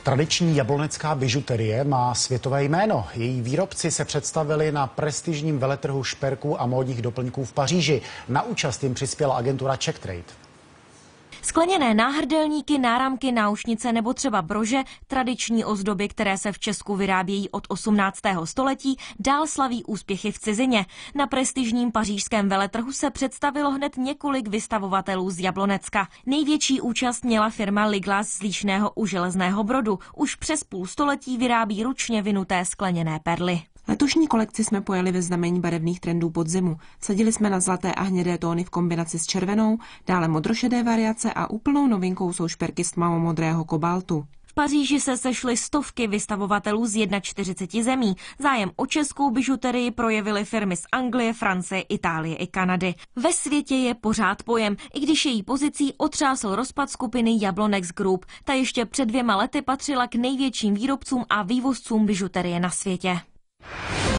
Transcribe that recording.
Tradiční jablonecká bižuterie má světové jméno. Její výrobci se představili na prestižním veletrhu šperků a módních doplňků v Paříži. Na účast jim přispěla agentura CzechTrade. Skleněné náhrdelníky, náramky, náušnice nebo třeba brože, tradiční ozdoby, které se v Česku vyrábějí od 18. století, dál slaví úspěchy v cizině. Na prestižním pařížském veletrhu se představilo hned několik vystavovatelů z Jablonecka. Největší účast měla firma Liglas z Líšného u Železného Brodu. Už přes půl století vyrábí ručně vinuté skleněné perly. Letošní kolekci jsme pojeli ve znamení barevných trendů podzimu. Sadili jsme na zlaté a hnědé tóny v kombinaci s červenou, dále modrošedé variace a úplnou novinkou jsou šperky z tmavomodrého kobaltu. V Paříži se sešly stovky vystavovatelů z 41 zemí. Zájem o českou bižuterii projevily firmy z Anglie, Francie, Itálie i Kanady. Ve světě je pořád pojem, i když její pozicí otřásl rozpad skupiny Jablonex Group. Ta ještě před 2 lety patřila k největším výrobcům a vývozcům bižuterie na světě.